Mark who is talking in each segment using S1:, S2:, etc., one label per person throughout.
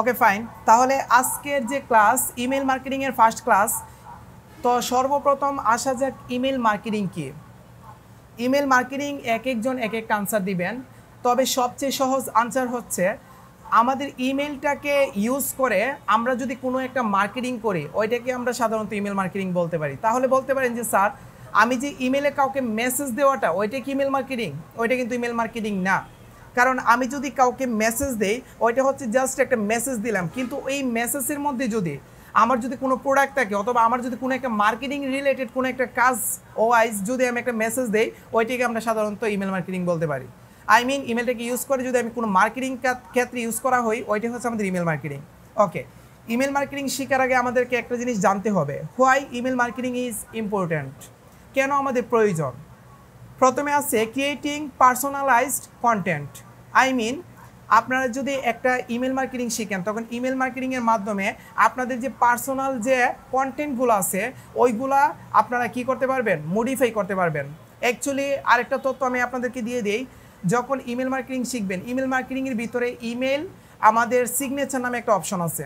S1: Okay fine. তাহলে আজকের যে ক্লাস ইমেল মার্কেটিংয়ের ফার্স্ট ক্লাস। তো সর্বপ্রথম আসা যাক ইমেল মার্কেটিং কি। ইমেল মার্কেটিং এক একজন এক একটা আনসার দিবেন, তবে সবচেয়ে সহজ আনসার হচ্ছে আমাদের ইমেলটাকে ইউজ করে আমরা যদি কোনো একটা মার্কেটিং করি ওইটাকে আমরা সাধারণত ইমেল মার্কেটিং বলতে পারি। তাহলে বলতে পারেন যে স্যার আমি যে ইমেলে কাউকে মেসেজ দেওয়াটা ওইটা কি ইমেল মার্কেটিং? ওইটা কিন্তু ইমেল মার্কেটিং না। কারণ আমি যদি কাউকে মেসেজ দেই ওইটা হচ্ছে জাস্ট একটা মেসেজ দিলাম, কিন্তু এই মেসেজের মধ্যে যদি আমার যদি কোনো প্রোডাক্ট থাকে অথবা আমার যদি কোনো একটা মার্কেটিং রিলেটেড কোনো একটা কাজ ওয়াইজ যদি আমি একটা মেসেজ দেই ওইটাকে আমরা সাধারণত ইমেল মার্কেটিং বলতে পারি। আই মিন ইমেলটাকে ইউজ করে যদি আমি কোনো মার্কেটিং ক্ষেত্রে ইউজ করা হই ওইটাই হচ্ছে আমাদের email marketing. Okay, email marketing শেখার আগে আমাদেরকে একটা জিনিস জানতে হবে, why email marketing is important, কেন আমাদের প্রয়োজন। প্রথমে আছে creating personalised content. I mean আপনারা যদি একটা ইমেল মার্কেটিং শিখেন তখন ইমেল মার্কেটিংয়ের মাধ্যমে আপনাদের যে পার্সোনাল যে কন্টেন্টগুলো আছে ওইগুলা আপনারা কি করতে পারবেন, মডিফাই করতে পারবেন। অ্যাকচুয়ালি আরেকটা তথ্য আমি আপনাদেরকে দিয়ে দিই, যখন ইমেল মার্কেটিং শিখবেন ইমেল মার্কেটিংয়ের ভিতরে ইমেল আমাদের সিগনেচার নামে একটা অপশন আছে,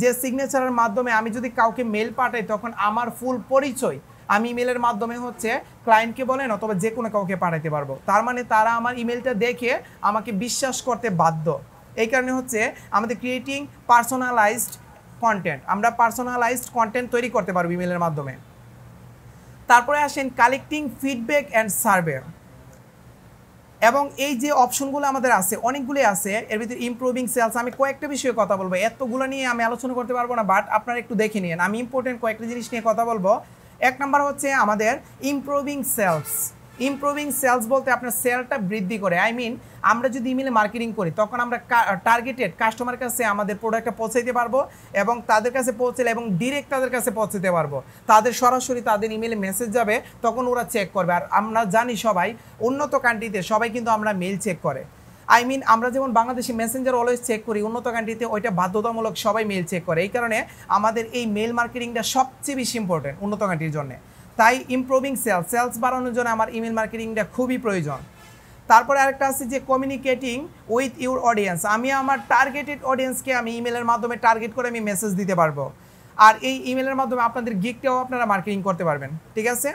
S1: যে সিগনেচারের মাধ্যমে আমি যদি কাউকে মেল পাঠাই তখন আমার ফুল পরিচয় আমি ইমেলের মাধ্যমে হচ্ছে ক্লায়েন্টকে বলেন অথবা যে কোনো কাউকে পাঠাতে পারবো। তার মানে তারা আমার ইমেলটা দেখে আমাকে বিশ্বাস করতে বাধ্য। এই কারণে হচ্ছে আমাদের ক্রিয়েটিং পার্সোনালাইজড কন্টেন্ট, আমরা পার্সোনালাইজড কন্টেন্ট তৈরি করতে পারবো ইমেলের মাধ্যমে। তারপরে আসেন কালেক্টিং ফিডব্যাক অ্যান্ড সার্ভে। এবং এই যে অপশনগুলো আমাদের আছে অনেকগুলি আছে, এর ভিতরে ইমপ্রুভিং সেলস। আমি কয়েকটা বিষয়ে কথা বলবো, এতগুলো নিয়ে আমি আলোচনা করতে পারবো না, বাট আপনারা একটু দেখে নিন। আমি ইম্পর্টেন্ট কয়েকটা জিনিস নিয়ে কথা বলবো। এক নাম্বার হচ্ছে আমাদের ইমপ্রুভিং সেলস। ইমপ্রুভিং সেলস বলতে আপনার সেলটা বৃদ্ধি করে। আই মিন আমরা যদি ইমেলে মার্কেটিং করি তখন আমরা টার্গেটেড কাস্টমার কাছে আমাদের প্রোডাক্টটা পৌঁছাইতে পারবো এবং তাদের কাছে পৌঁছলে এবং ডিরেক্ট তাদের কাছে পৌঁছাতে পারবো। তাদের সরাসরি তাদের ইমেলে মেসেজ যাবে, তখন ওরা চেক করবে। আর আমরা জানি সবাই উন্নত কান্ট্রিতে সবাই কিন্তু আমরা মেল চেক করে। আই মিন আমরা যেমন বাংলাদেশি মেসেঞ্জার অলওয়েজ চেক করি, উন্নত কান্ট্রিতে ওইটা বাধ্যতামূলক, সবাই মেল চেক করে। এই কারণে আমাদের এই মেল মার্কেটিংটা সবচেয়ে বেশি ইম্পর্টেন্ট উন্নত কান্ট্রির জন্য। তাই ইমপ্রুভিং সেলস বাড়ানোর জন্য আমার ইমেল মার্কেটিংটা খুবই প্রয়োজন। তারপরে আরেকটা আছে যে কমিউনিকেটিং উইথ ইউর অডিয়েন্স। আমি আমার টার্গেটেড অডিয়েন্সকে আমি ইমেলের মাধ্যমে টার্গেট করে আমি মেসেজ দিতে পারবো, আর এই ইমেলের মাধ্যমে আপনাদের গিগটাও আপনারা মার্কেটিং করতে পারবেন। ঠিক আছে।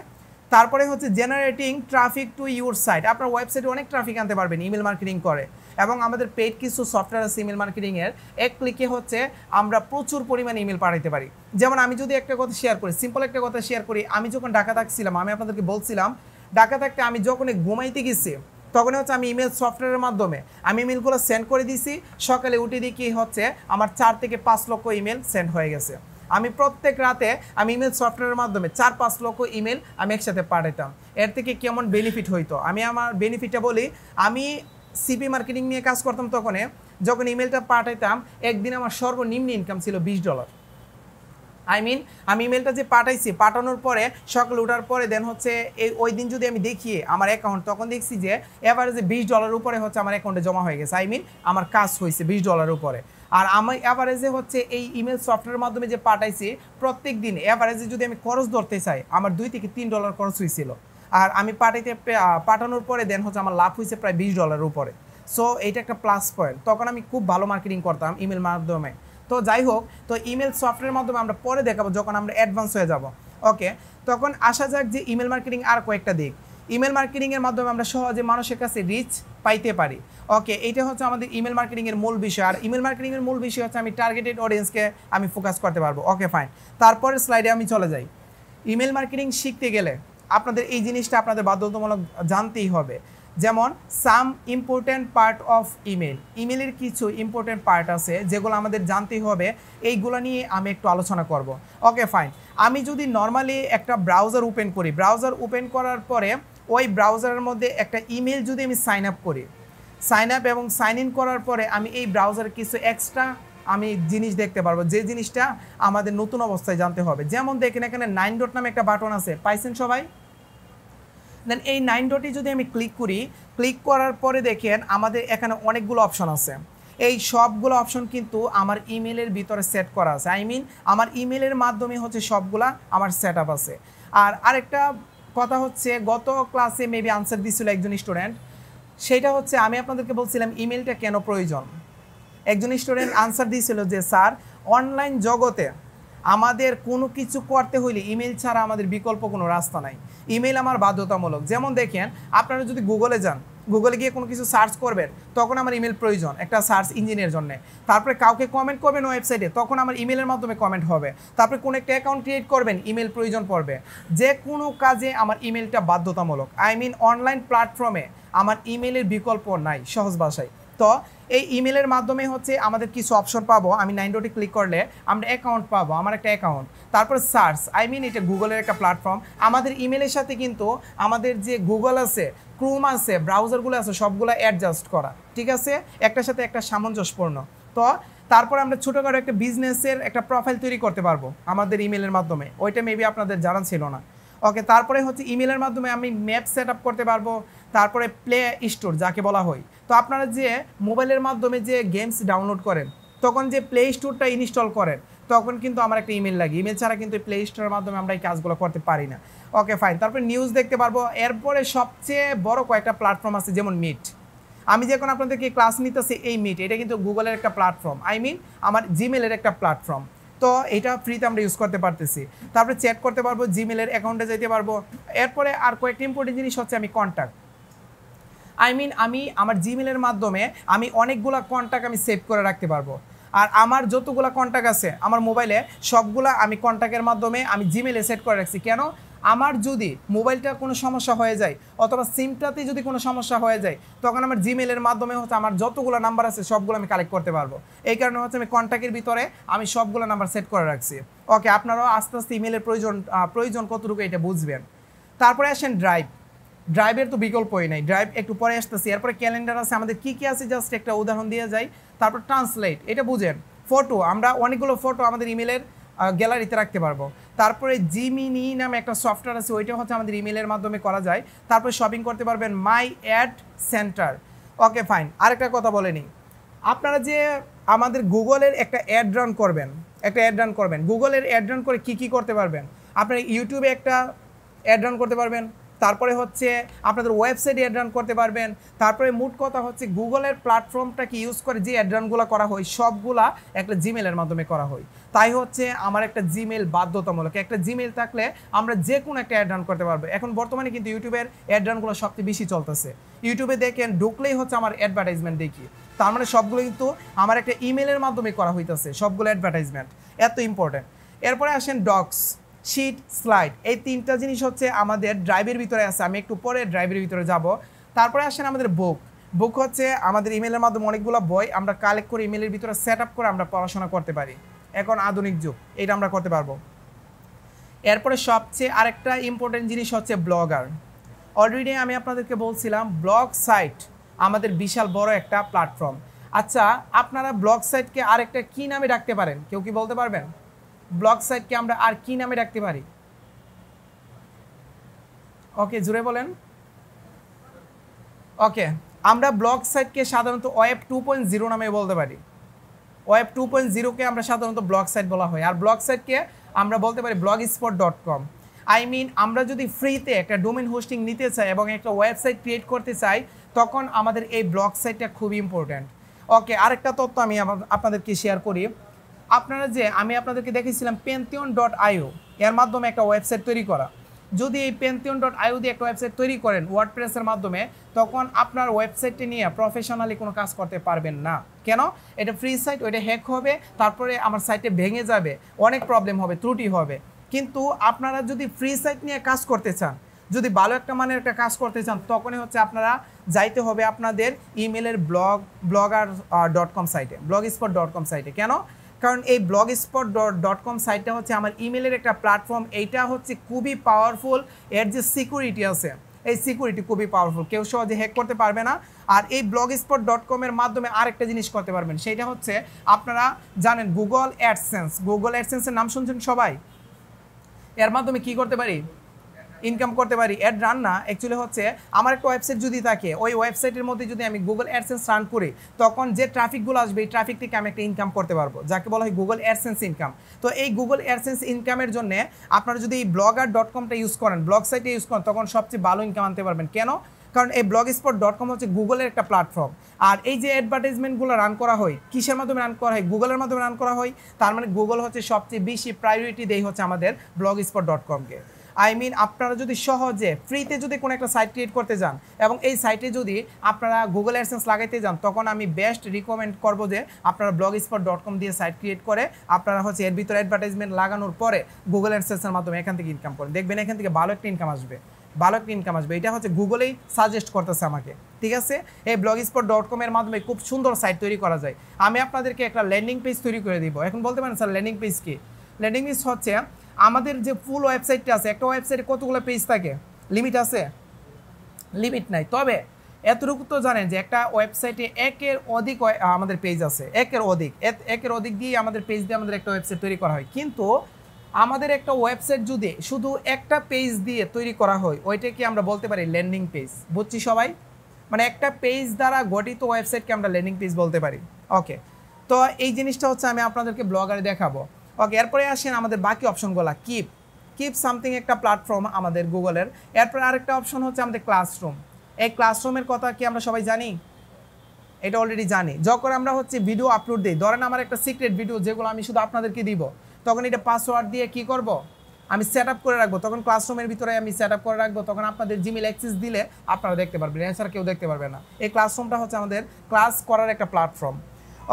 S1: তারপরে হচ্ছে generating traffic to your site. আপনার ওয়েবসাইটে অনেক ট্রাফিক আনতে পারবেন ইমেল মার্কেটিং করে। এবং আমাদের পেড কিছু সফটওয়্যার আছে ইমেল মার্কেটিংয়ের, এক ক্লিকে হচ্ছে আমরা প্রচুর পরিমাণে ইমেল পাঠাতে পারি। যেমন আমি যদি একটা কথা শেয়ার করি, সিম্পল একটা কথা শেয়ার করি, আমি যখন ঢাকা থাকছিলাম আমি আপনাদেরকে বলছিলাম ঢাকা থাকতে আমি যখন ঘুমাইতে গেছি তখন হচ্ছে আমি ইমেল সফটওয়্যারের মাধ্যমে আমি ইমেলগুলো সেন্ড করে দিছি, সকালে উঠে দেখি হচ্ছে আমার 4 থেকে 5 লক্ষ ইমেল সেন্ড হয়ে গেছে। আমি প্রত্যেক রাতে আমি ইমেল সফটওয়্যারের মাধ্যমে 4-5 লক্ষ ইমেল আমি একসাথে পাঠাতাম। এর থেকে কেমন বেনিফিট হইতো আমি আমার বেনিফিটটা বলি। আমি সিপি মার্কেটিং নিয়ে কাজ করতাম, তখন যখন ইমেলটা পাঠাইতাম একদিন আমার সর্বনিম্ন ইনকাম ছিল $20। আই মিন আমি ইমেলটা যে পাঠাইছি পাঠানোর পরে সকালে ওঠার পরে দেন হচ্ছে ওই দিন যদি আমি দেখি আমার অ্যাকাউন্ট, তখন দেখছি যে এভারেজে $20 উপরে হচ্ছে আমার অ্যাকাউন্টে জমা হয়ে গেছে। আই মিন আমার কাজ হয়েছে $20 উপরে। আর আমি অ্যাভারেজে হচ্ছে এই ইমেল সফটওয়্যারের মাধ্যমে যে পাঠাইছি প্রত্যেক দিন অ্যাভারেজে যদি আমি খরচ ধরতে চাই আমার $2 থেকে $3 খরচ হয়েছিল। আর আমি পাঠানোর পরে দেন হচ্ছে আমার লাভ হয়েছে প্রায় $20 উপরে। সো এইটা একটা প্লাস পয়েন্ট। তখন আমি খুব ভালো মার্কেটিং করতাম ইমেল মাধ্যমে। তো যাই হোক, তো ইমেল সফটওয়্যারের মাধ্যমে আমরা পরে দেখাবো যখন আমরা অ্যাডভান্স হয়ে যাব। ওকে, তখন আসা যাক যে ইমেল মার্কেটিং আর কয়েকটা দিক। ইমেল মার্কেটিংয়ের মাধ্যমে আমরা সহজে মানুষের কাছে রিচ পাইতে পারি। ওকে, এইটা হচ্ছে আমাদের ইমেল মার্কেটিংয়ের মূল বিষয়। আর ইমেল মার্কেটিংয়ের মূল বিষয় হচ্ছে আমি টার্গেটেড অডিয়েন্সকে আমি ফোকাস করতে পারবো। ওকে ফাইন, তারপরের স্লাইডে আমি চলে যাই। ইমেল মার্কেটিং শিখতে গেলে আপনাদের এই জিনিসটা আপনাদের বাধ্যতামূলক জানতেই হবে। যেমন some important part of email, ইমেলের কিছু ইম্পর্ট্যান্ট পার্ট আছে যেগুলো আমাদের জানতেই হবে, এইগুলো নিয়ে আমি একটু আলোচনা করব। ওকে ফাইন, আমি যদি নর্মালি একটা ব্রাউজার ওপেন করি, ব্রাউজার ওপেন করার পরে ওই ব্রাউজারের মধ্যে একটা ইমেল যদি আমি সাইন আপ করি, সাইন আপ এবং সাইন ইন করার পরে আমি এই ব্রাউজারে কিছু এক্সট্রা আমি জিনিস দেখতে পারবো, যে জিনিসটা আমাদের নতুন অবস্থায় জানতে হবে। যেমন দেখেন এখানে 9 ডট নামে একটা বাটন আছে, পাইছেন সবাই? দেন এই 9 ডটে যদি আমি ক্লিক করি, ক্লিক করার পরে দেখেন আমাদের এখানে অনেকগুলো অপশন আছে। এই সবগুলো অপশন কিন্তু আমার ইমেলের ভিতরে সেট করা আছে। আই মিন আমার ইমেলের মাধ্যমে হচ্ছে সবগুলা আমার সেট আপ আছে। আর আরেকটা কথা হচ্ছে, গত ক্লাসে মেবি আনসার দিছিল একজন স্টুডেন্ট, সেটা হচ্ছে আমি আপনাদেরকে বলছিলাম ইমেলটা কেন প্রয়োজন। একজন স্টুডেন্ট আনসার দিয়েছিল যে স্যার অনলাইন জগতে আমাদের কোনো কিছু করতে হইলে ইমেল ছাড়া আমাদের বিকল্প কোনো রাস্তা নাই, ইমেল আমার বাধ্যতামূলক। যেমন দেখেন আপনারা যদি গুগলে যান, গুগলে গিয়ে কোনো কিছু সার্চ করবেন তখন আমার ইমেল প্রয়োজন একটা সার্চ ইঞ্জিনের জন্য। তারপরে কাউকে কমেন্ট করবেন ওয়েবসাইটে তখন আমার ইমেলের মাধ্যমে কমেন্ট হবে। তারপরে কোনো একটা অ্যাকাউন্ট ক্রিয়েট করবেন ইমেল প্রয়োজন পড়বে। যে কোনো কাজে আমার ইমেলটা বাধ্যতামূলক। অনলাইন প্ল্যাটফর্মে আমার ইমেলের বিকল্প নাই সহজ ভাষায়। তো এই ইমেলের মাধ্যমে হচ্ছে আমাদের কিছু অপশন পাবো। আমি 9 ডটে ক্লিক করলে আমরা অ্যাকাউন্ট পাবো, আমার একটা অ্যাকাউন্ট। তারপর সার্চ এটা গুগলের একটা প্ল্যাটফর্ম। আমাদের ইমেলের সাথে কিন্তু আমাদের যে গুগল আছে, ক্রোম আছে, ব্রাউজারগুলো আছে সবগুলো অ্যাডজাস্ট করা, ঠিক আছে, একটার সাথে একটা সামঞ্জস্যপূর্ণ। তো তারপর আমরা ছোটোখাটো একটা বিজনেসের একটা প্রোফাইল তৈরি করতে পারবো আমাদের ইমেলের মাধ্যমে, ওইটা মেবি আপনাদের জানা ছিল না। ওকে, তারপরে হচ্ছে ইমেলের মাধ্যমে আমি ম্যাপ সেট আপ করতে পারবো। তারপরে প্লে স্টোর যাকে বলা হয়, তো আপনারা যে মোবাইলের মাধ্যমে যে গেমস ডাউনলোড করেন তখন যে প্লে স্টোরটা ইনস্টল করেন তখন কিন্তু আমার একটা ইমেল লাগে, ইমেল ছাড়া কিন্তু প্লে স্টোরের মাধ্যমে আমরা এই কাজগুলো করতে পারি না। ওকে ফাইন, তারপরে নিউজ দেখতে পারবো। এরপরে সবচেয়ে বড় কয়েকটা প্ল্যাটফর্ম আছে, যেমন মিট। আমি যখন আপনাদেরকে ক্লাস নিতেছি এই মিট, এটা কিন্তু গুগলের একটা প্ল্যাটফর্ম, আমার জিমেলের একটা প্ল্যাটফর্ম। তো এটা ফ্রিতে আমরা ইউজ করতে পারতেছি। তারপরে চ্যাট করতে পারবো, জিমেলের অ্যাকাউন্টে যেতে পারবো। এরপরে আর কয়েকটা ইম্পর্টেন্ট জিনিস হচ্ছে আমি কন্ট্যাক্ট, আমি আমার জিমেলের মাধ্যমে আমি অনেকগুলো কন্ট্যাক্ট আমি সেভ করে রাখতে পারবো। আর আমার যতগুলো কন্ট্যাক্ট আছে আমার মোবাইলে সবগুলা আমি কন্ট্যাক্টের মাধ্যমে আমি জিমেলে সেট করে রাখছি। কেন? আমার যদি মোবাইলটা কোনো সমস্যা হয়ে যায় অথবা সিমটাতে যদি কোনো সমস্যা হয়ে যায় তখন আমার জিমেলের মাধ্যমে হচ্ছে আমার যতগুলো নাম্বার আছে সবগুলো আমি কালেক্ট করতে পারবো। এই কারণে হচ্ছে আমি কন্ট্যাক্টের ভিতরে আমি সবগুলো নাম্বার সেট করে রাখছি। ওকে, আপনারাও আস্তে আস্তে ইমেলের প্রয়োজন কতটুকু এটা বুঝবেন। তারপরে আসেন ড্রাইভের তো বিকল্পই নাই, ড্রাইভ একটু পরে আসতেছি। এরপরে ক্যালেন্ডার আছে, আমাদের কী কী আছে জাস্ট একটা উদাহরণ দিয়ে যাই। তারপর ট্রান্সলেট, এটা বুঝেন, ফটো, আমরা অনেকগুলো ফটো আমাদের ইমেলের গ্যালারিতে রাখতে পারবো। তারপরে জিমিনি নামে একটা সফটওয়্যার আছে, ওইটা হচ্ছে আমাদের ইমেলের মাধ্যমে করা যায়। তারপরে শপিং করতে পারবেন মাই অ্যাড সেন্টার। ওকে ফাইন, আরেকটা কথা বলে নিই, আপনারা যে আমাদের গুগলের একটা অ্যাড রান করবেন, গুগলের অ্যাড রান করে কী করতে পারবেন, আপনারা ইউটিউবে একটা অ্যাড রান করতে পারবেন, তারপরে হচ্ছে আপনাদের ওয়েবসাইটে অ্যাড রান করতে পারবেন। তারপরে মোট কথা হচ্ছে গুগলের প্ল্যাটফর্মটাকে ইউজ করে যে অ্যাড রানগুলো করা হয় সবগুলা একটা জিমেলের মাধ্যমে করা হয়। তাই হচ্ছে আমার একটা জিমেল বাধ্যতামূলক, একটা জিমেল থাকলে আমরা যে কোনো একটা অ্যাড রান করতে পারবো। এখন বর্তমানে কিন্তু ইউটিউবের অ্যাড রানগুলো সবচেয়ে বেশি চলতেছে। ইউটিউবে দেখেন ঢুকলেই হচ্ছে আমার অ্যাডভার্টাইজমেন্ট দেখি, তার মানে সবগুলো কিন্তু আমার একটা ইমেলের মাধ্যমে করা হইতেছে সবগুলো অ্যাডভার্টাইজমেন্ট, এত ইম্পর্টেন্ট। এরপরে আসেন ডক্স, শিট, স্লাইড, এই তিনটা জিনিস হচ্ছে আমাদের ড্রাইভের ভিতরে আছে, আমি একটু পরে ড্রাইভের ভিতরে যাব। তারপরে আসেন আমাদের বুক হচ্ছে আমাদের ইমেলের মাধ্যমে অনেকগুলো বই আমরা কালেক্ট করে ইমেলের ভিতরে সেট আপ করে আমরা পড়াশোনা করতে পারি, এখন আধুনিক যুগ, এটা আমরা করতে পারবো। এরপরে সবচেয়ে আরেকটা ইম্পর্টেন্ট জিনিস হচ্ছে ব্লগার। অলরেডি আমি আপনাদেরকে বলছিলাম ব্লগ সাইট আমাদের বিশাল বড় একটা প্ল্যাটফর্ম। আচ্ছা, আপনারা ব্লগ সাইটকে আরেকটা কী নামে ডাকতে পারেন, কেউ কি বলতে পারবেন? ব্লগ সাইটকে আমরা আর কি নামে রাখতে পারি? ওকে, জুড়ে বলেন। ওকে, আমরা ব্লগ সাইটকে সাধারণত ওয়েব 2.0 নামে বলতে পারি। ওয়েব 2.0-কে আমরা সাধারণত ব্লগ সাইট বলা হয়, আর ব্লগ সাইটকে আমরা বলতে পারি blogspot.com। আমরা যদি ফ্রিতে একটা ডোমেন হোস্টিং নিতে চাই এবং একটা ওয়েবসাইট ক্রিয়েট করতে চাই তখন আমাদের এই ব্লগ সাইটটা খুবই ইম্পর্ট্যান্ট। ওকে, আরেকটা তথ্য আমি আপনাদেরকে শেয়ার করি। আপনারা যে আমি আপনাদেরকে দেখেছিলাম Pantheon.io, এর মাধ্যমে একটা ওয়েবসাইট তৈরি করা। যদি এই Pantheon.io দিয়ে একটা ওয়েবসাইট তৈরি করেন ওয়ার্ডপ্রেসের মাধ্যমে, তখন আপনার ওয়েবসাইটটি নিয়ে প্রফেশনালি কোনো কাজ করতে পারবেন না। কেন? এটা ফ্রি সাইট, ওইটা হ্যাক হবে, তারপরে আমার সাইটে ভেঙে যাবে, অনেক প্রবলেম হবে, ত্রুটি হবে। কিন্তু আপনারা যদি ফ্রি সাইট নিয়ে কাজ করতে চান, যদি ভালো একটা মানের একটা কাজ করতে চান, তখনই হচ্ছে আপনারা যাইতে হবে আপনাদের ইমেলের blogger.com সাইটে, blogspot.com সাইটে। কেন? কারণ এই blogspot.com সাইটটা হচ্ছে আমার ইমেলের একটা প্ল্যাটফর্ম, এইটা হচ্ছে খুবই পাওয়ারফুল, এর যে সিকিউরিটি আছে এই সিকিউরিটি খুবই পাওয়ারফুল, কেউ সহজে হ্যাক করতে পারবে না। আর এই blogspot.com-এর মাধ্যমে আরেকটা জিনিস করতে পারবেন, সেটা হচ্ছে আপনারা জানেন গুগল অ্যাডসেন্সের নাম শুনছেন সবাই। এর মাধ্যমে কি করতে পারি? ইনকাম করতে পারি। অ্যাড রান না, অ্যাকচুয়ালি হচ্ছে আমার একটা ওয়েবসাইট যদি থাকে, ওই ওয়েবসাইটের মধ্যে যদি আমি গুগল অ্যাডসেন্স রান করি তখন যে ট্রাফিকগুলো আসবে এই ট্রাফিক থেকে আমি একটা ইনকাম করতে পারবো, যাকে বলা হয় গুগল অ্যাডসেন্স ইনকাম। তো এই গুগল অ্যাডসেন্স ইনকামের জন্য আপনারা যদি এই blogger.com-টা ইউজ করেন, ব্লগ সাইটে ইউজ করেন, তখন সবচেয়ে ভালো ইনকাম আনতে পারবেন। কেন? কারণ এই blogspot.com হচ্ছে গুগলের একটা প্ল্যাটফর্ম। আর এই যে অ্যাডভার্টাইজমেন্টগুলো রান করা হয় কিসের মাধ্যমে রান করা হয়? গুগলের মাধ্যমে রান করা হয়। তার মানে গুগল হচ্ছে সবচেয়ে বেশি প্রায়োরিটি দেয় হচ্ছে আমাদের blogspot.com-কে। আই মিন আপনারা যদি সহজে ফ্রিতে যদি কোনো একটা সাইট ক্রিয়েট করতে যান এবং এই সাইটে যদি আপনারা গুগল অ্যাডসেন্স লাগাইতে যান, তখন আমি বেস্ট রিকমেন্ড করব যে আপনারা blogspot.com দিয়ে সাইট ক্রিয়েট করে আপনারা হচ্ছে এর ভিতরে অ্যাডভার্টাইজমেন্ট লাগানোর পরে গুগল অ্যাডসেন্সের মাধ্যমে এখান থেকে ইনকাম করেন। দেখবেন এখান থেকে ভালো একটা ইনকাম আসবে, ভালো একটা ইনকাম আসবে। এটা হচ্ছে গুগলেই সাজেস্ট করতেছে আমাকে, ঠিক আছে। এই blogspot.com এর মাধ্যমে খুব সুন্দর সাইট তৈরি করা যায়। আমি আপনাদেরকে একটা ল্যান্ডিং পেজ তৈরি করে দিব। এখন বলতে পারেন স্যার ল্যান্ডিং পেজ কি? ল্যান্ডিং পেজ হচ্ছে আমাদের যে ফুল ওয়েবসাইটটা আছে, একটা ওয়েবসাইটে কতগুলো পেজ থাকে? লিমিট আছে? লিমিট নাই। তবে এতটুকু তো জানেন যে একটা ওয়েবসাইটে একের অধিক আমাদের পেজ আছে, একের অধিক দিয়ে আমাদের পেজ দিয়ে আমাদের একটা ওয়েবসাইট তৈরি করা হয়। কিন্তু আমাদের একটা ওয়েবসাইট যদি শুধু একটা পেজ দিয়ে তৈরি করা হয়, ওইটাকে আমরা বলতে পারি ল্যান্ডিং পেজ। বুঝছি সবাই? মানে একটা পেজ দ্বারা গঠিত ওয়েবসাইটকে আমরা ল্যান্ডিং পেজ বলতে পারি। ওকে, তো এই জিনিসটা হচ্ছে আমি আপনাদেরকে ব্লগারে দেখাবো। ওকে, এরপরে আসেন আমাদের বাকি অপশনগুলো। কিপ সামথিং একটা প্ল্যাটফর্ম আমাদের গুগলের। এরপরে আরেকটা অপশন হচ্ছে আমাদের ক্লাসরুম। এই ক্লাসরুমের কথা কি আমরা সবাই জানি? এটা অলরেডি জানি। যখন আমরা হচ্ছে ভিডিও আপলোড দিই, ধরেন আমার একটা সিক্রেট ভিডিও যেগুলো আমি শুধু আপনাদেরকে দিব, তখন এটা পাসওয়ার্ড দিয়ে কি করব? আমি সেট আপ করে রাখবো। তখন ক্লাসরুমের ভিতরে আমি সেট আপ করে রাখবো, তখন আপনাদের জিমেল অ্যাক্সেস দিলে আপনারা দেখতে পারবেন, এছাড়া কেউ দেখতে পারবে না। এই ক্লাসরুমটা হচ্ছে আমাদের ক্লাস করার একটা প্ল্যাটফর্ম।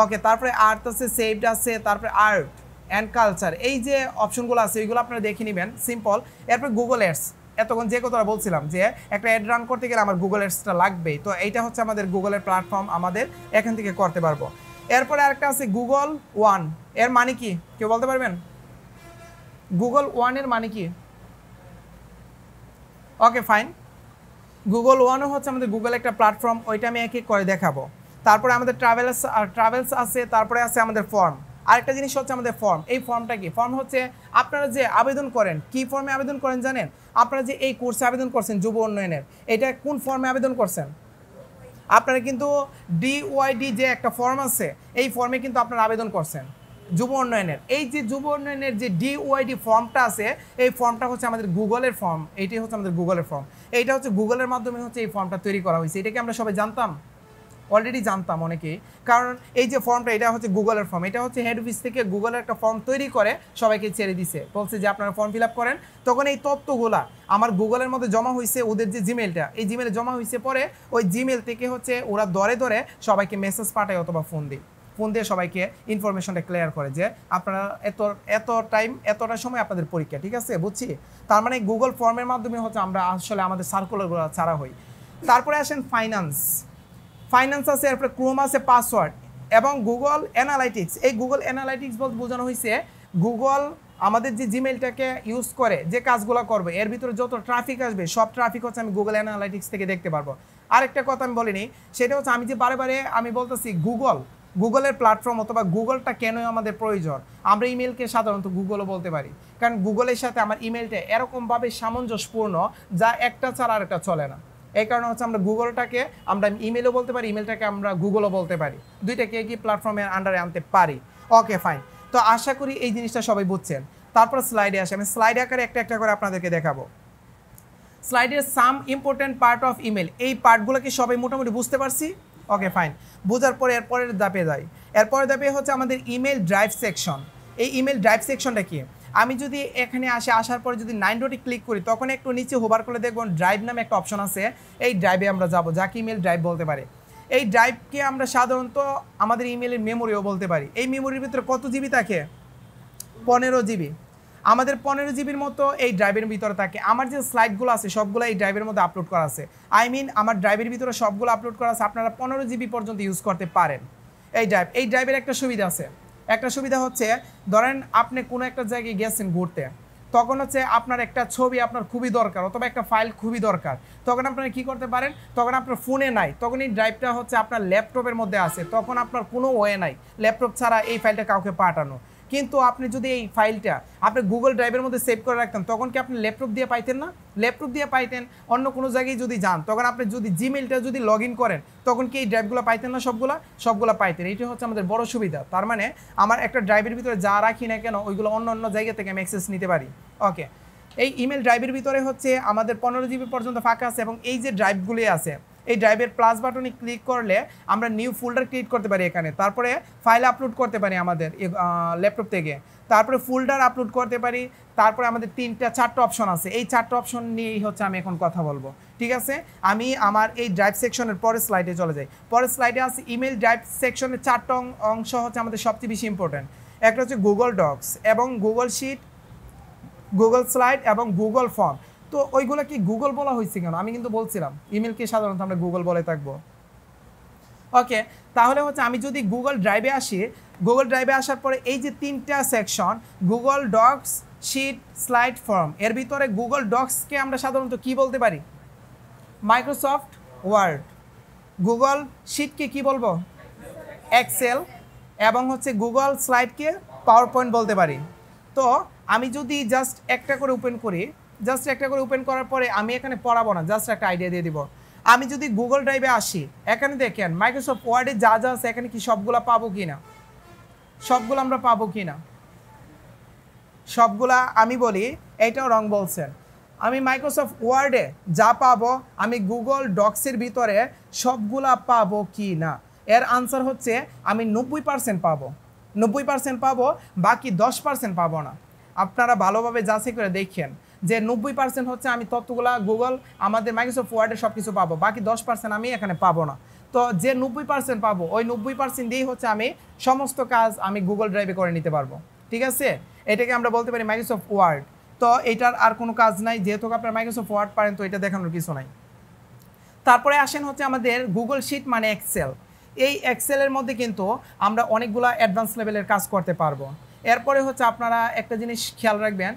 S1: ওকে, তারপরে আর্ট আছে, সেভড আছে, তারপরে আর্ট অ্যান্ড কালচার। এই যে অপশনগুলো আছে এইগুলো আপনারা দেখে নেবেন, সিম্পল। এরপরে গুগল অ্যাডস। এতক্ষণ যে কথাটা বলছিলাম যে একটা অ্যাড রান করতে গেলে আমার গুগল অ্যাডসটা লাগবেই, তো এইটা হচ্ছে আমাদের গুগলের প্ল্যাটফর্ম, আমাদের এখান থেকে করতে পারবো। এরপরে আরেকটা আছে গুগল ওয়ান। এর মানে কি কেউ বলতে পারবেন? গুগল ওয়ানের মানে কি? ওকে ফাইন, গুগল ওয়ানও হচ্ছে আমাদের গুগল একটা প্ল্যাটফর্ম, ওইটা আমি এক এক করে দেখাবো। তারপরে আমাদের ট্রাভেলস আছে, তারপরে আছে আমাদের ফর্ম। আরেকটা জিনিস হচ্ছে আমাদের ফর্ম। এই ফর্মটা কি? ফর্ম হচ্ছে আপনারা যে আবেদন করেন, কি ফর্মে আবেদন করেন জানেন? আপনারা যে এই কোর্সে আবেদন করছেন যুব উন্নয়নের, এটা কোন ফর্মে আবেদন করছেন? আপনারা কিন্তু DYD যে একটা ফর্ম আছে, এই ফর্মে কিন্তু আপনারা আবেদন করছেন যুব উন্নয়নের। এই যে যুব উন্নয়নের যে DYD ফর্মটা আছে, এই ফর্মটা হচ্ছে আমাদের গুগলের ফর্ম। এইটাই হচ্ছে আমাদের গুগলের ফর্ম। এইটা হচ্ছে গুগলের মাধ্যমে হচ্ছে এই ফর্মটা তৈরি করা হয়েছে। এটাকে আমরা সবাই জানতাম, অলরেডি জানতাম অনেকেই। কারণ এই যে ফর্মটা, এটা হচ্ছে গুগলের ফর্ম। এটা হচ্ছে হেড অফিস থেকে গুগলের একটা ফর্ম তৈরি করে সবাইকে ছেড়ে দিছে, বলছে যে আপনারা ফর্ম ফিল আপ করেন। তখন এই তথ্যগুলা আমার গুগলের মধ্যে জমা হয়েছে, ওদের যে জিমেলটা, এই জিমেলে জমা হয়েছে। পরে ওই জিমেল থেকে হচ্ছে ওরা ধরে ধরে সবাইকে মেসেজ পাঠায় অথবা ফোন দিয়ে সবাইকে ইনফরমেশনটা ক্লিয়ার করে যে আপনারা এতটা সময় আপনাদের পরীক্ষা, ঠিক আছে? বুঝছি। তার মানে গুগল ফর্মের মাধ্যমে হচ্ছে আমরা আসলে আমাদের সার্কুলারগুলো ছাড়া হই। তারপরে আসেন ফাইন্যান্স আছে, এরপরে ক্রোম আছে, পাসওয়ার্ড এবং গুগল অ্যানালাইটিক্স। এই গুগল অ্যানালাইটিক্স বলতে বোঝানো হয়েছে গুগল আমাদের যে জিমেলটাকে ইউজ করে যে কাজগুলো করবে, এর ভিতরে যত ট্রাফিক আসবে সব ট্রাফিক হচ্ছে আমি গুগল অ্যানালাইটিক্স থেকে দেখতে পারবো। আরেকটা কথা আমি বলিনি, সেটা হচ্ছে আমি যে বারে আমি বলতেছি গুগলের প্ল্যাটফর্ম অথবা গুগলটা কেন আমাদের প্রয়োজন। আমরা ইমেলকে সাধারণত গুগলও বলতে পারি, কারণ গুগলের সাথে আমার ইমেলটা এরকমভাবে সামঞ্জস্যপূর্ণ যা একটা ছাড়া আরেকটা চলে না। এই কারণে হচ্ছে আমরা গুগলটাকে আমরা ইমেলও বলতে পারি, ইমেলটাকে আমরা গুগলও বলতে পারি, দুইটাকে একই প্ল্যাটফর্মের আন্ডারে আনতে পারি। ওকে ফাইন, তো আশা করি এই জিনিসটা সবাই বুঝছেন। তারপর স্লাইডে আসে, আমি স্লাইড আকারে একটা করে আপনাদেরকে দেখাবো। স্লাইডের some important part of email, এই পার্টগুলোকে সবাই মোটামুটি বুঝতে পারছি। ওকে ফাইন, বোঝার পরে এরপরের ধাপে যাই। এরপরের ধাপে হচ্ছে আমাদের ইমেল ড্রাইভ সেকশন। এই ইমেল ড্রাইভ সেকশনটা কি? আমি যদি এখানে আসার পরে যদি 9 ডটে ক্লিক করি, তখন একটু নিচে হোভার করে দেখবেন ড্রাইভ নামে একটা অপশন আছে। এই ড্রাইভে আমরা যাব, যাকে ইমেল ড্রাইভ বলতে পারি। এই ড্রাইভকে আমরা সাধারণত আমাদের ইমেলের মেমোরিও বলতে পারি। এই মেমোরির ভিতরে কত জিবি থাকে? 15 জিবি। আমাদের 15 জিবির মতো এই ড্রাইভের ভিতরে থাকে। আমার যে স্লাইডগুলো আছে সবগুলো এই ড্রাইভের মধ্যে আপলোড করা আছে। আমার ড্রাইভের ভিতরে সবগুলো আপলোড করা আছে। আপনারা 15 জিবি পর্যন্ত ইউজ করতে পারেন এই ড্রাইভের একটা সুবিধা আছে। একটা সুবিধা হচ্ছে, ধরেন আপনি কোনো একটা জায়গায় গেছেন ঘুরতে, তখন হচ্ছে আপনার একটা ছবি আপনার খুবই দরকার অথবা একটা ফাইল খুবই দরকার, তখন আপনারা কি করতে পারেন? তখন আপনার ফোনে নাই, তখন এই ড্রাইভটা হচ্ছে আপনার ল্যাপটপের মধ্যে আছে। তখন আপনার কোনো ওয়ে নাই ল্যাপটপ ছাড়া এই ফাইলটা কাউকে পাঠানো। কিন্তু আপনি যদি এই ফাইলটা আপনি গুগল ড্রাইভের মধ্যে সেভ করে রাখতেন, তখন কি আপনি ল্যাপটপ দিয়ে পাইতেন না? ল্যাপটপ দিয়ে পাইতেন। অন্য কোনো জায়গায় যদি যান, তখন আপনি যদি জিমেলটা যদি লগ ইন করেন, তখন কি এই ড্রাইভগুলো পাইতেন না? সবগুলো পাইতেন। এইটা হচ্ছে আমাদের বড় সুবিধা। তার মানে আমার একটা ড্রাইভের ভিতরে যা রাখি না কেন, ওইগুলো অন্য জায়গা থেকে আমি অ্যাক্সেস নিতে পারি। ওকে, এই ইমেল ড্রাইভের ভিতরে হচ্ছে আমাদের 15 জিবি পর্যন্ত ফাঁকা আছে এবং এই যে ড্রাইভগুলি আছে এই ড্রাইভের প্লাস বাটনে ক্লিক করলে আমরা নিউ ফোল্ডার ক্রিয়েট করতে পারি এখানে, তারপরে ফাইল আপলোড করতে পারি আমাদের ল্যাপটপ থেকে, তারপরে ফোল্ডার আপলোড করতে পারি, তারপরে আমাদের 4টা অপশন আছে। এই 4টা অপশন নিয়েই হচ্ছে আমি এখন কথা বলবো, ঠিক আছে। আমি আমার এই ড্রাইভ সেকশনের পরের স্লাইডে চলে যাই। পরের স্লাইডে আছে ইমেল ড্রাইভ সেকশনের 4টা অংশ হচ্ছে আমাদের সবচেয়ে বেশি ইম্পর্টেন্ট। একটা হচ্ছে গুগল ডক্স এবং গুগল শিট, গুগল স্লাইড এবং গুগল ফর্ম। তো ওইগুলো কি গুগল বলা হয়েছে কেন? আমি কিন্তু বলছিলাম ইমেলকে সাধারণত আমরা গুগল বলে থাকবো। ওকে, তাহলে হচ্ছে আমি যদি গুগল ড্রাইভে আসি, গুগল ড্রাইভে আসার পরে এই যে 3টা section Google Docs, sheet, slide, form, এর ভিতরে গুগল ডক্সকে আমরা সাধারণত কি বলতে পারি? Microsoft word. গুগল শিটকে কি বলবো? এক্সেল। এবং হচ্ছে গুগল স্লাইডকে পাওয়ার পয়েন্ট বলতে পারি। তো আমি যদি জাস্ট একটা করে ওপেন করি, জাস্ট একটা করে ওপেন করার পরে আমি এখানে পড়াবো না, জাস্ট একটা আইডিয়া দিয়ে দিব। আমি যদি গুগল ড্রাইভে আসি, এখানে দেখেন মাইক্রোসফট ওয়ার্ডে যা যা আছে এখানে কি সবগুলা পাবো কি না? সবগুলো আমরা পাবো কি না? সবগুলা আমি বলি এইটাও রং বলছেন। আমি মাইক্রোসফট ওয়ার্ডে যা পাবো আমি গুগল ডক্সের ভিতরে সবগুলা পাবো কি না? এর আনসার হচ্ছে আমি 90% পাবো। 90% পাবো, বাকি 10% পাবো না। আপনারা ভালোভাবে যাচাই করে দেখেন যে 90% হচ্ছে আমি তথ্যগুলা গুগল আমাদের মাইক্রোসফট ওয়ার্ডে সব কিছু পাবো, বাকি 10% আমি এখানে পাবো না। তো যে 90% পাবো ওই 90% দিয়েই হচ্ছে আমি সমস্ত কাজ আমি গুগল ড্রাইভে করে নিতে পারবো, ঠিক আছে। এটাকে আমরা বলতে পারি মাইক্রোসফট ওয়ার্ড। তো এটার আর কোনো কাজ নাই, যেহেতু আপনারা মাইক্রোসফট ওয়ার্ড পারেন তো এটা দেখানোর কিছু নাই। তারপরে আসেন হচ্ছে আমাদের গুগল শিট মানে এক্সেল। এই এক্সেলের মধ্যে কিন্তু আমরা অনেকগুলো অ্যাডভান্স লেভেলের কাজ করতে পারবো। এরপরে হচ্ছে আপনারা একটা জিনিস খেয়াল রাখবেন,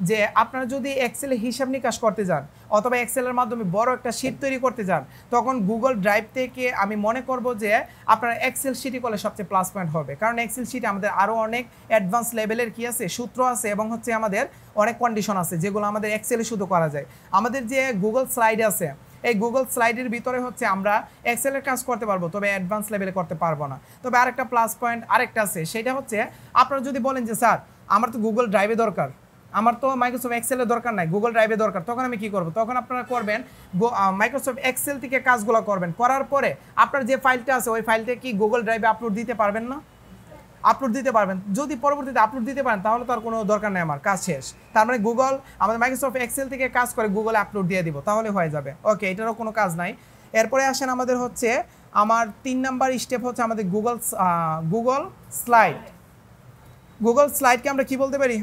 S1: যে আপনারা যদি এক্সেলে হিসাব নিকাশ করতে যান অথবা এক্সেলের মাধ্যমে বড় একটা শিট তৈরি করতে যান, তখন গুগল ড্রাইভ থেকে আমি মনে করব যে আপনারা এক্সেল শিটই করলে সবচেয়ে প্লাস পয়েন্ট হবে। কারণ এক্সেল শিটে আমাদের আরও অনেক অ্যাডভান্স লেভেলের কি আছে, সূত্র আছে এবং হচ্ছে আমাদের অনেক কন্ডিশন আছে যেগুলো আমাদের এক্সেলে শুধু করা যায়। আমাদের যে গুগল স্লাইড আছে, এই গুগল স্লাইডের ভিতরে হচ্ছে আমরা এক্সেলের কাজ করতে পারবো, তবে অ্যাডভান্স লেভেলে করতে পারবো না। তবে আরেকটা প্লাস পয়েন্ট আরেকটা আছে, সেটা হচ্ছে আপনারা যদি বলেন যে স্যার আমার তো গুগল ড্রাইভে দরকার, আমার তো মাইক্রোসফট এক্সেলের দরকার নাই, গুগল ড্রাইভে দরকার, তখন আমি কি করব? তখন আপনারা করবেন মাইক্রোসফট এক্সেল থেকে কাজগুলো করবেন, করার পরে আপনার যে ফাইলটা আছে ওই ফাইলটা কি গুগল ড্রাইভে আপলোড দিতে পারবেন না? আপলোড দিতে পারবেন। যদি পরবর্তীতে আপলোড দিতে পারেন তাহলে তো আর কোনো দরকার নেই, আমার কাজ শেষ। তার মানে গুগল আমাদের মাইক্রোসফট এক্সেল থেকে কাজ করে গুগলে আপলোড দিয়ে দিব, তাহলে হয়ে যাবে। ওকে, এটারও কোনো কাজ নাই। এরপরে আসেন আমাদের হচ্ছে আমার 3 নাম্বার স্টেপ হচ্ছে আমাদের গুগল স্লাইড। গুগল স্লাইডকে আমরা কি বলতে পারি?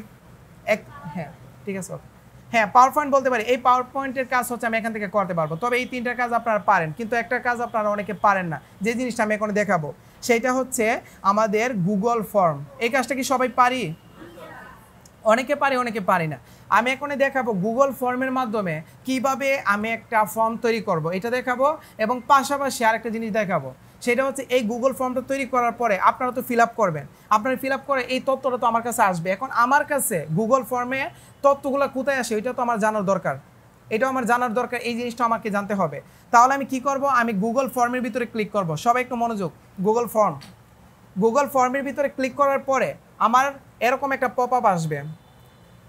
S1: হ্যাঁ ঠিক আছে, ওকে, হ্যাঁ পাওয়ার পয়েন্ট বলতে পারি। এই পাওয়ার পয়েন্টের কাজ হচ্ছে আমি এখান থেকে করতে পারবো। তবে এই 3টা কাজ আপনারা পারেন, কিন্তু একটা কাজ আপনারা অনেকে পারেন না, যে জিনিসটা আমি এখন দেখাবো সেইটা হচ্ছে আমাদের গুগল ফর্ম। এই কাজটা কি সবাই পারি? অনেকে পারি, অনেকে পারি না। আমি এখন দেখাবো গুগল ফর্মের মাধ্যমে কিভাবে আমি একটা ফর্ম তৈরি করব, এটা দেখাবো। এবং পাশাপাশি আরেকটা জিনিস দেখাবো, সেটা হচ্ছে এই গুগল ফর্মটা তৈরি করার পরে আপনারা তো ফিল আপ করবেন, আপনারা ফিল আপ করে এই তথ্যটা তো আমার কাছে আসবে। এখন আমার কাছে গুগল ফর্মে তথ্যগুলো কোথায় আসে ওইটা তো আমার জানার দরকার, এটাও আমার জানার দরকার, এই জিনিসটা আমাকে জানতে হবে। তাহলে আমি কি করব? আমি গুগল ফর্মের ভিতরে ক্লিক করব। সবাই একটু মনোযোগ, গুগল ফর্ম। গুগল ফর্মের ভিতরে ক্লিক করার পরে আমার এরকম একটা পপ আপ আসবে।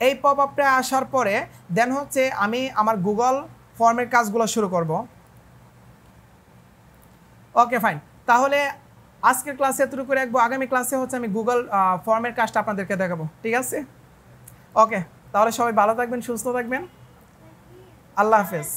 S1: এই পপ আপটা আসার পরে দেন হচ্ছে আমি আমার গুগল ফর্মের কাজগুলো শুরু করব। ওকে ফাইন, তাহলে আজকের ক্লাসে এতটুকু রাখবো। আগামী ক্লাসে হচ্ছে আমি গুগল ফর্মের কাজটা আপনাদেরকে দেখাবো, ঠিক আছে? ওকে, তাহলে সবাই ভালো থাকবেন, সুস্থ থাকবেন, আল্লাহ হাফেজ।